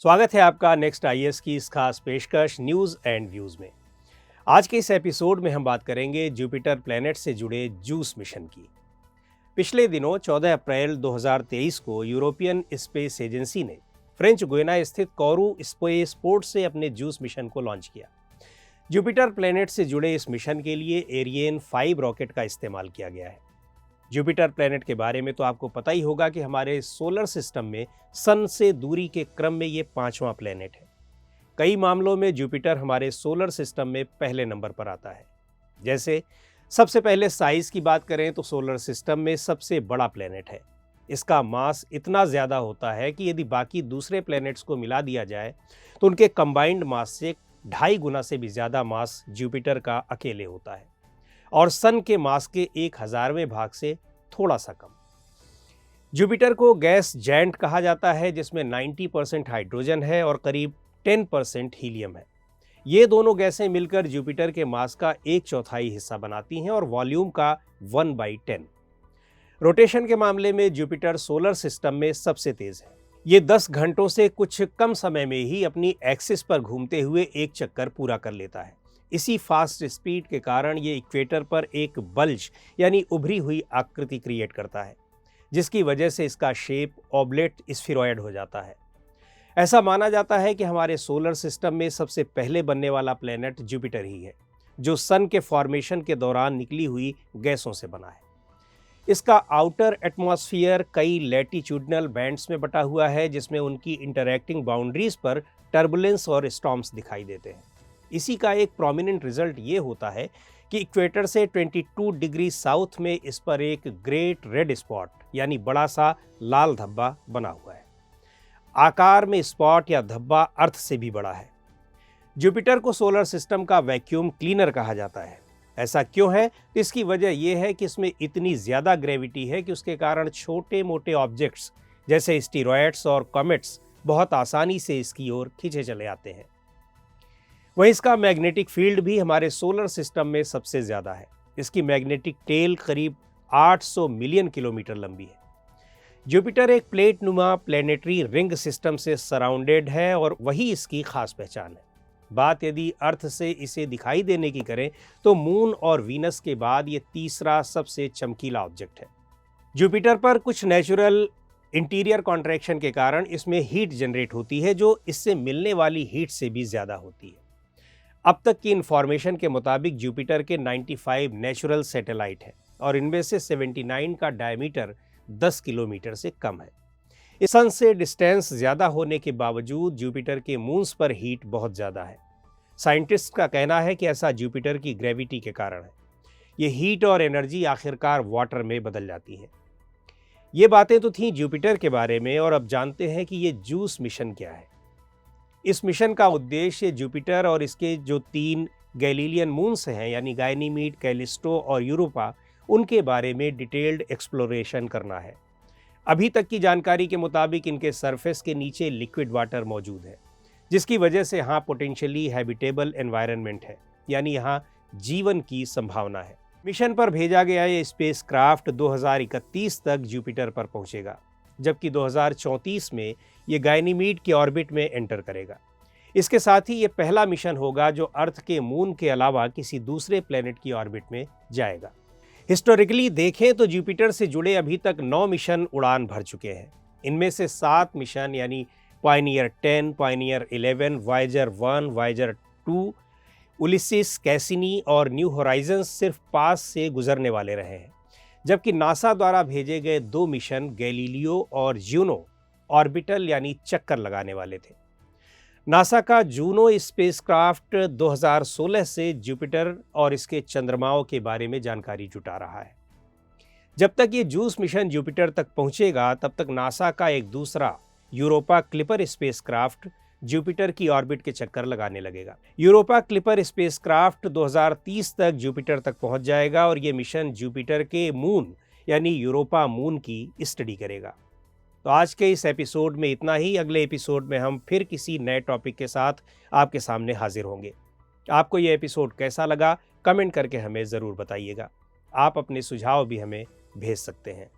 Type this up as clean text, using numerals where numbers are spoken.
स्वागत है आपका नेक्स्ट आईएएस की इस खास पेशकश न्यूज़ एंड व्यूज़ में। आज के इस एपिसोड में हम बात करेंगे जुपिटर प्लैनेट से जुड़े जूस मिशन की। पिछले दिनों 14 अप्रैल 2023 को यूरोपियन स्पेस एजेंसी ने फ्रेंच गुयाना स्थित कोरू स्पेस पोर्ट से अपने जूस मिशन को लॉन्च किया। जुपिटर प्लैनेट से जुड़े इस मिशन के लिए एरियन 5 रॉकेट का इस्तेमाल किया गया है। जुपिटर प्लैनेट के बारे में तो आपको पता ही होगा कि हमारे सोलर सिस्टम में सन से दूरी के क्रम में ये 5वां प्लैनेट है। कई मामलों में जुपिटर हमारे सोलर सिस्टम में पहले नंबर पर आता है। जैसे सबसे पहले साइज की बात करें तो सोलर सिस्टम में सबसे बड़ा प्लैनेट है। इसका मास इतना ज़्यादा होता है कि यदि बाकी दूसरे प्लैनेट्स को मिला दिया जाए तो उनके कंबाइंड मास से 2.5 गुना से भी ज़्यादा मास जुपिटर का अकेले होता है और सन के मास के 1,000वें भाग से थोड़ा सा कम। जुपिटर को गैस जायंट कहा जाता है, जिसमें 90% हाइड्रोजन है और करीब 10% हीलियम है। ये दोनों गैसें मिलकर जुपिटर के मास का 1/4 हिस्सा बनाती हैं और वॉल्यूम का 1/10। रोटेशन के मामले में जुपिटर सोलर सिस्टम में सबसे तेज है। ये 10 घंटों से कुछ कम समय में ही अपनी एक्सिस पर घूमते हुए एक चक्कर पूरा कर लेता है। इसी फास्ट स्पीड के कारण ये इक्वेटर पर एक बल्ज यानी उभरी हुई आकृति क्रिएट करता है, जिसकी वजह से इसका शेप ऑब्लेट स्फीरॉयड हो जाता है। ऐसा माना जाता है कि हमारे सोलर सिस्टम में सबसे पहले बनने वाला प्लैनेट जुपिटर ही है, जो सन के फॉर्मेशन के दौरान निकली हुई गैसों से बना है। इसका आउटर एटमॉस्फेयर कई लैटिट्यूडनल बैंड्स में बटा हुआ है, जिसमें उनकी इंटरैक्टिंग बाउंड्रीज पर टर्बुलेंस और स्टॉर्म्स दिखाई देते हैं। इसी का एक प्रोमिनेंट रिजल्ट ये होता है कि इक्वेटर से 22 डिग्री साउथ में इस पर एक ग्रेट रेड स्पॉट यानी बड़ा सा लाल धब्बा बना हुआ है। आकार में स्पॉट या धब्बा अर्थ से भी बड़ा है। जुपिटर को सोलर सिस्टम का वैक्यूम क्लीनर कहा जाता है। ऐसा क्यों है? तो इसकी वजह यह है कि इसमें इतनी ज़्यादा ग्रेविटी है कि उसके कारण छोटे मोटे ऑब्जेक्ट्स जैसे स्टीरॉयड्स और कॉमेट्स बहुत आसानी से इसकी ओर खींचे चले आते हैं। वहीं इसका मैग्नेटिक फील्ड भी हमारे सोलर सिस्टम में सबसे ज़्यादा है। इसकी मैग्नेटिक टेल करीब 800 मिलियन किलोमीटर लंबी है। जुपिटर एक प्लेट नुमा प्लैनेटरी रिंग सिस्टम से सराउंडेड है और वही इसकी खास पहचान है। बात यदि अर्थ से इसे दिखाई देने की करें तो मून और वीनस के बाद ये तीसरा सबसे चमकीला ऑब्जेक्ट है। जुपिटर पर कुछ नेचुरल इंटीरियर कॉन्ट्रैक्शन के कारण इसमें हीट जनरेट होती है, जो इससे मिलने वाली हीट से भी ज़्यादा होती है। अब तक की इंफॉर्मेशन के मुताबिक जुपिटर के 95 नेचुरल सैटेलाइट हैं और इनमें से 79 का डायमीटर 10 किलोमीटर से कम है। इस सन से डिस्टेंस ज़्यादा होने के बावजूद जुपिटर के मून्स पर हीट बहुत ज़्यादा है। साइंटिस्ट का कहना है कि ऐसा जुपिटर की ग्रेविटी के कारण है। ये हीट और एनर्जी आखिरकार वाटर में बदल जाती है। ये बातें तो थीं जुपिटर के बारे में, और अब जानते हैं कि ये जूस मिशन क्या है। इस मिशन का उद्देश्य जुपिटर और इसके जो 3 गैलीलियन मून्स हैं यानी गायनीमीड, कैलिस्टो और यूरोपा, उनके बारे में डिटेल्ड एक्सप्लोरेशन करना है। अभी तक की जानकारी के मुताबिक इनके सरफेस के नीचे लिक्विड वाटर मौजूद है, जिसकी वजह से यहाँ पोटेंशियली हैबिटेबल एनवायरनमेंट है, यानी यहाँ जीवन की संभावना है। मिशन पर भेजा गया ये स्पेसक्राफ्ट 2031 तक जुपिटर पर पहुँचेगा, जबकि 2034 में ये गायनीमीड के ऑर्बिट में एंटर करेगा। इसके साथ ही ये पहला मिशन होगा जो अर्थ के मून के अलावा किसी दूसरे प्लेनेट की ऑर्बिट में जाएगा। हिस्टोरिकली देखें तो जुपिटर से जुड़े अभी तक 9 मिशन उड़ान भर चुके हैं। इनमें से 7 मिशन यानी Pioneer 10, Pioneer 11, Voyager 1, Voyager 2, Ulysses, Cassini और न्यू होराइजन्स सिर्फ पास से गुजरने वाले रहे हैं, जबकि नासा द्वारा भेजे गए 2 मिशन गैलीलियो और जूनो ऑर्बिटल यानी चक्कर लगाने वाले थे। नासा का जूनो स्पेसक्राफ्ट 2016 से जुपिटर और इसके चंद्रमाओं के बारे में जानकारी जुटा रहा है। जब तक ये जूस मिशन जुपिटर तक पहुंचेगा, तब तक नासा का एक दूसरा यूरोपा क्लिपर स्पेसक्राफ्ट जुपिटर की ऑर्बिट के चक्कर लगाने लगेगा। यूरोपा क्लिपर स्पेसक्राफ्ट 2030 तक जुपिटर तक पहुंच जाएगा और ये मिशन जुपिटर के मून यानी यूरोपा मून की स्टडी करेगा। तो आज के इस एपिसोड में इतना ही। अगले एपिसोड में हम फिर किसी नए टॉपिक के साथ आपके सामने हाजिर होंगे। आपको ये एपिसोड कैसा लगा, कमेंट करके हमें ज़रूर बताइएगा। आप अपने सुझाव भी हमें भेज सकते हैं।